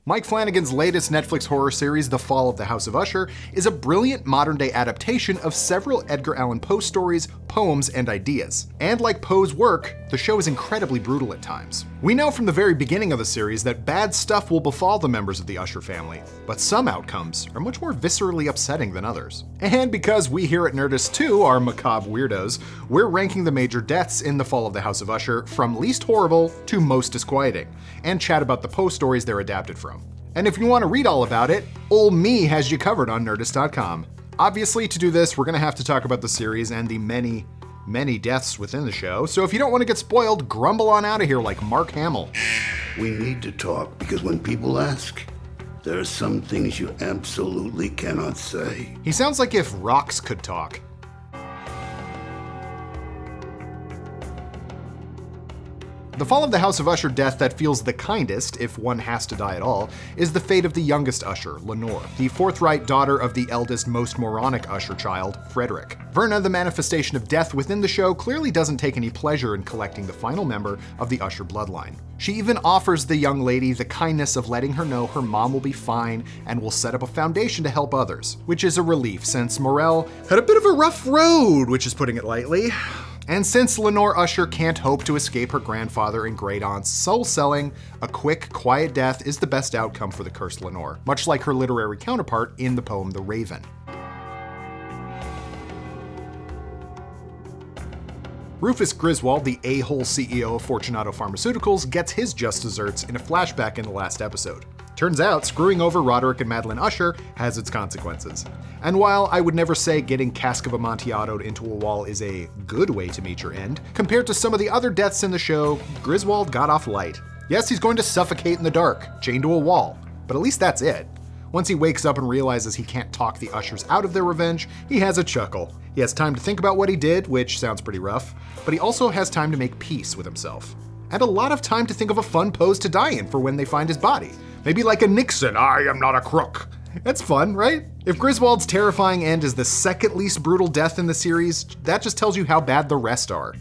Mike Flanagan's latest Netflix horror series, The Fall of the House of Usher, is a brilliant modern-day adaptation of several Edgar Allan Poe stories, poems, and ideas. And like Poe's work, the show is incredibly brutal at times. We know from the very beginning of the series that bad stuff will befall the members of the Usher family, but some outcomes are much more viscerally upsetting than others. And because we here at Nerdist too are macabre weirdos, we're ranking the major deaths in The Fall of the House of Usher from least horrible to most disquieting, and chat about the Poe stories they're adapted from. And if you want to read all about it, ol' me has you covered on Nerdist.com. Obviously, to do this, we're going to have to talk about the series and the many deaths within the show, so if you don't want to get spoiled, grumble on out of here like Mark Hamill. We need to talk, because when people ask, there are some things you absolutely cannot say. He sounds like if rocks could talk. The Fall of the House of Usher death that feels the kindest, if one has to die at all, is the fate of the youngest Usher, Lenor, the forthright daughter of the eldest, most moronic Usher child, Frederick. Verna, the manifestation of death within the show, clearly doesn't take any pleasure in collecting the final member of the Usher bloodline. She even offers the young lady the kindness of letting her know her mom will be fine and will set up a foundation to help others, which is a relief since Morel had a bit of a rough road, which is putting it lightly. And since Lenor Usher can't hope to escape her grandfather and great-aunt's soul-selling, a quick, quiet death is the best outcome for the cursed Lenor, much like her literary counterpart in the poem The Raven. Rufus Griswald, the a-hole CEO of Fortunato Pharmaceuticals, gets his just desserts in a flashback in the last episode. Turns out, screwing over Roderick and Madeline Usher has its consequences. And while I would never say getting Cask of Amontillado into a wall is a good way to meet your end, compared to some of the other deaths in the show, Griswold got off light. Yes, he's going to suffocate in the dark, chained to a wall, but at least that's it. Once he wakes up and realizes he can't talk the Ushers out of their revenge, he has a chuckle. He has time to think about what he did, which sounds pretty rough, but he also has time to make peace with himself. And a lot of time to think of a fun pose to die in for when they find his body. Maybe like a Nixon, I am not a crook. That's fun, right? If Griswold's terrifying end is the second least brutal death in the series, that just tells you how bad the rest are.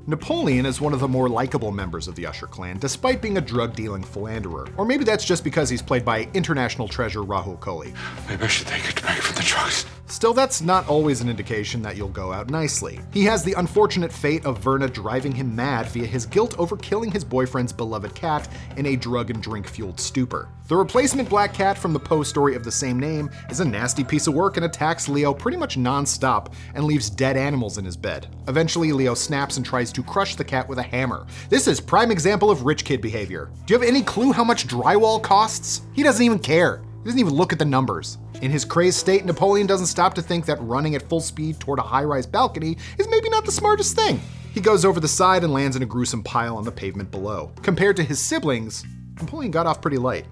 Napoleon is one of the more likable members of the Usher clan, despite being a drug-dealing philanderer. Or maybe that's just because he's played by international treasure Rahul Kohli. Maybe I should take a break from the drugs. Still, that's not always an indication that you'll go out nicely. He has the unfortunate fate of Verna driving him mad via his guilt over killing his boyfriend's beloved cat in a drug and drink-fueled stupor. The replacement black cat from the Poe story of the same name is a nasty piece of work and attacks Leo pretty much non-stop and leaves dead animals in his bed. Eventually, Leo snaps and tries to crush the cat with a hammer. This is prime example of rich kid behavior. Do you have any clue how much drywall costs? He doesn't even care. He doesn't even look at the numbers. In his crazed state, Napoleon doesn't stop to think that running at full speed toward a high-rise balcony is maybe not the smartest thing. He goes over the side and lands in a gruesome pile on the pavement below. Compared to his siblings, Napoleon got off pretty light.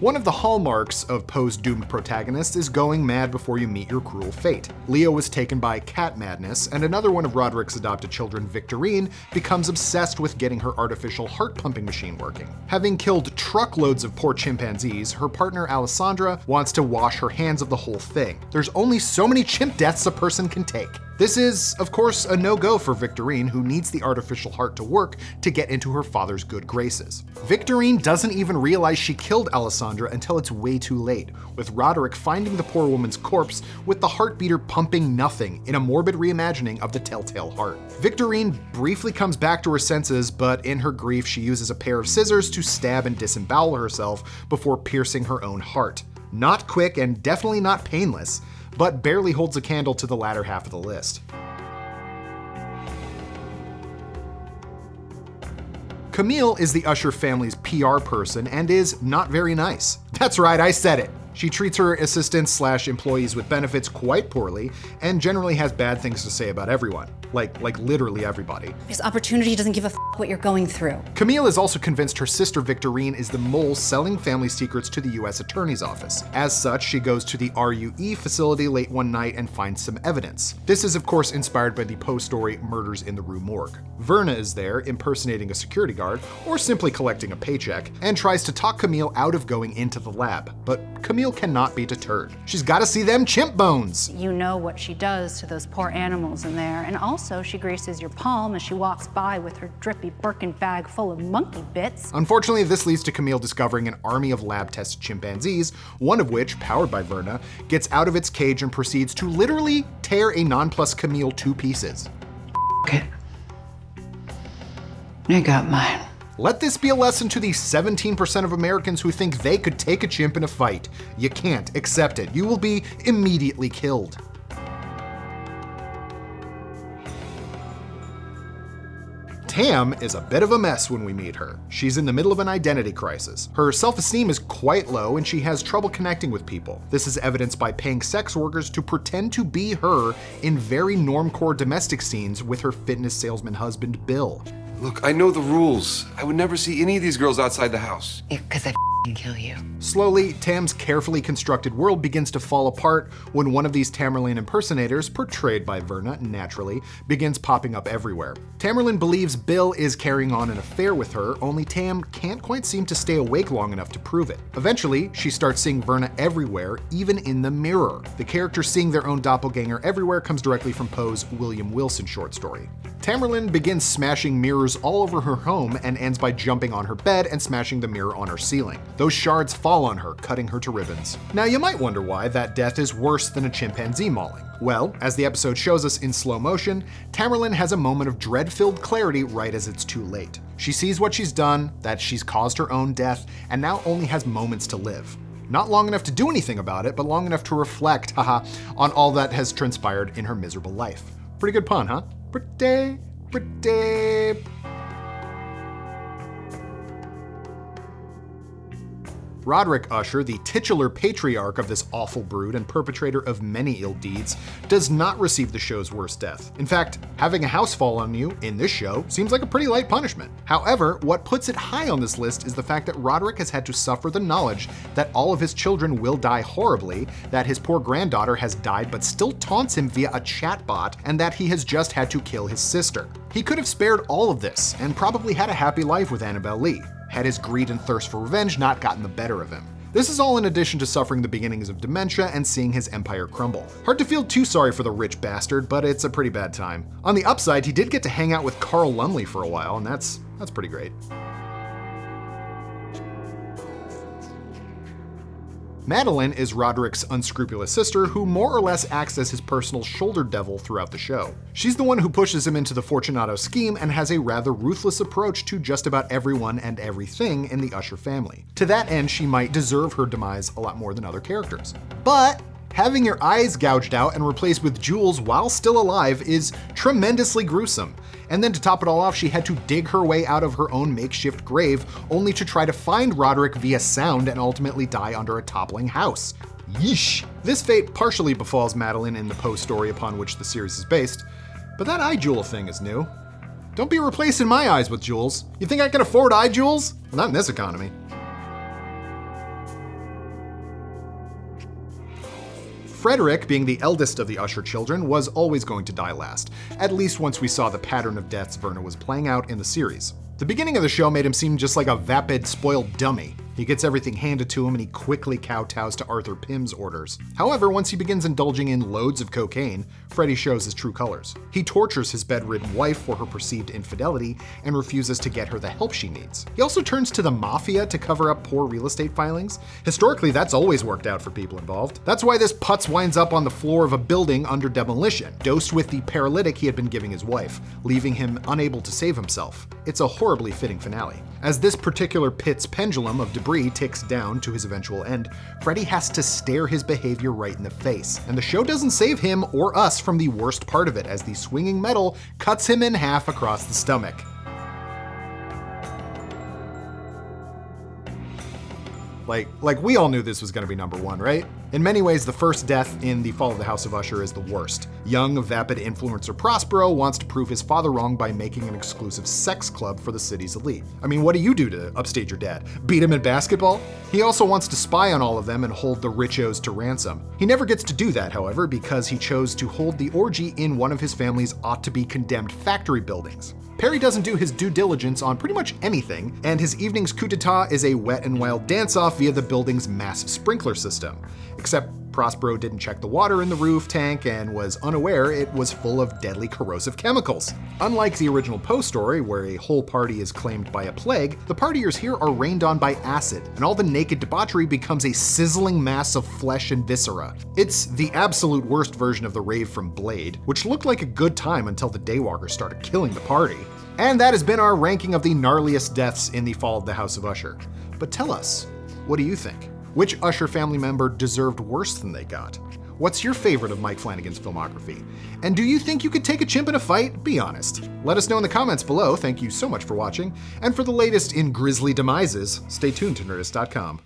One of the hallmarks of Poe's doomed protagonist is going mad before you meet your cruel fate. Leo was taken by cat madness, and another one of Roderick's adopted children, Victorine, becomes obsessed with getting her artificial heart-pumping machine working. Having killed truckloads of poor chimpanzees, her partner Alessandra wants to wash her hands of the whole thing. There's only so many chimp deaths a person can take. This is, of course, a no-go for Victorine, who needs the artificial heart to work to get into her father's good graces. Victorine doesn't even realize she killed Alessandra until it's way too late, with Roderick finding the poor woman's corpse with the heartbeater pumping nothing in a morbid reimagining of the telltale heart. Victorine briefly comes back to her senses, but in her grief she uses a pair of scissors to stab and disembowel herself before piercing her own heart. Not quick and definitely not painless, but barely holds a candle to the latter half of the list. Camille is the Usher family's PR person and is not very nice. That's right, I said it. She treats her assistants/employees with benefits quite poorly and generally has bad things to say about everyone. Like literally everybody. This opportunity doesn't give a what you're going through. Camille is also convinced her sister Victorine is the mole selling family secrets to the US Attorney's Office. As such, she goes to the RUE facility late one night and finds some evidence. This is of course inspired by the Poe story Murders in the Rue Morgue. Verna is there, impersonating a security guard, or simply collecting a paycheck, and tries to talk Camille out of going into the lab. But Camille Camille cannot be deterred. She's gotta see them chimp bones. You know what she does to those poor animals in there, and also she greases your palm as she walks by with her drippy Birkin bag full of monkey bits. Unfortunately, this leads to Camille discovering an army of lab-tested chimpanzees, one of which, powered by Verna, gets out of its cage and proceeds to literally tear a nonplus Camille to pieces. Okay. I got mine. Let this be a lesson to the 17% of Americans who think they could take a chimp in a fight. You can't. Accept it. You will be immediately killed. Tam is a bit of a mess when we meet her. She's in the middle of an identity crisis. Her self-esteem is quite low and she has trouble connecting with people. This is evidenced by paying sex workers to pretend to be her in very normcore domestic scenes with her fitness salesman husband, Bill. Look, I know the rules. I would never see any of these girls outside the house. Because I kill you. Slowly, Tam's carefully constructed world begins to fall apart when one of these Tamerlane impersonators, portrayed by Verna naturally, begins popping up everywhere. Tamerlane believes Bill is carrying on an affair with her, only Tam can't quite seem to stay awake long enough to prove it. Eventually, she starts seeing Verna everywhere, even in the mirror. The character seeing their own doppelganger everywhere comes directly from Poe's William Wilson short story. Tamerlane begins smashing mirrors all over her home and ends by jumping on her bed and smashing the mirror on her ceiling. Those shards fall on her, cutting her to ribbons. Now you might wonder why that death is worse than a chimpanzee mauling. Well, as the episode shows us in slow motion, Tamerlane has a moment of dread-filled clarity right as it's too late. She sees what she's done, that she's caused her own death, and now only has moments to live. Not long enough to do anything about it, but long enough to reflect, on all that has transpired in her miserable life. Pretty good pun, huh? Pretty. Roderick Usher, the titular patriarch of this awful brood and perpetrator of many ill deeds, does not receive the show's worst death. In fact, having a house fall on you in this show seems like a pretty light punishment. However, what puts it high on this list is the fact that Roderick has had to suffer the knowledge that all of his children will die horribly, that his poor granddaughter has died but still taunts him via a chatbot, and that he has just had to kill his sister. He could have spared all of this and probably had a happy life with Annabelle Lee, had his greed and thirst for revenge not gotten the better of him. This is all in addition to suffering the beginnings of dementia and seeing his empire crumble. Hard to feel too sorry for the rich bastard, but it's a pretty bad time. On the upside, he did get to hang out with Carl Lumley for a while, and that's pretty great. Madeline is Roderick's unscrupulous sister who more or less acts as his personal shoulder devil throughout the show. She's the one who pushes him into the Fortunato scheme and has a rather ruthless approach to just about everyone and everything in the Usher family. To that end, she might deserve her demise a lot more than other characters. But having your eyes gouged out and replaced with jewels while still alive is tremendously gruesome. And then to top it all off, she had to dig her way out of her own makeshift grave, only to try to find Roderick via sound and ultimately die under a toppling house. Yeesh. This fate partially befalls Madeline in the Poe story upon which the series is based, but that eye jewel thing is new. Don't be replacing my eyes with jewels. You think I can afford eye jewels? Well, not in this economy. Frederick, being the eldest of the Usher children, was always going to die last, at least once we saw the pattern of deaths Verna was playing out in the series. The beginning of the show made him seem just like a vapid, spoiled dummy. He gets everything handed to him and he quickly kowtows to Arthur Pym's orders. However, once he begins indulging in loads of cocaine, Freddy shows his true colors. He tortures his bedridden wife for her perceived infidelity and refuses to get her the help she needs. He also turns to the mafia to cover up poor real estate filings. Historically, that's always worked out for people involved. That's why this putz winds up on the floor of a building under demolition, dosed with the paralytic he had been giving his wife, leaving him unable to save himself. It's a horribly fitting finale. As this particular pit's pendulum of debris ticks down to his eventual end, Freddy has to stare his behavior right in the face. And the show doesn't save him or us from the worst part of it, as the swinging metal cuts him in half across the stomach. Like we all knew this was gonna be number one, right? In many ways, the first death in The Fall of the House of Usher is the worst. Young, vapid influencer Prospero wants to prove his father wrong by making an exclusive sex club for the city's elite. I mean, what do you do to upstage your dad? Beat him at basketball? He also wants to spy on all of them and hold the richos to ransom. He never gets to do that, however, because he chose to hold the orgy in one of his family's ought-to-be-condemned factory buildings. Perry doesn't do his due diligence on pretty much anything, and his evening's coup d'etat is a wet and wild dance-off via the building's massive sprinkler system. Except Prospero didn't check the water in the roof tank and was unaware it was full of deadly corrosive chemicals. Unlike the original Poe story, where a whole party is claimed by a plague, the partiers here are rained on by acid, and all the naked debauchery becomes a sizzling mass of flesh and viscera. It's the absolute worst version of the rave from Blade, which looked like a good time until the Daywalkers started killing the party. And that has been our ranking of the gnarliest deaths in The Fall of the House of Usher. But tell us, what do you think? Which Usher family member deserved worse than they got? What's your favorite of Mike Flanagan's filmography? And do you think you could take a chimp in a fight? Be honest. Let us know in the comments below. Thank you so much for watching. And for the latest in grisly demises, stay tuned to Nerdist.com.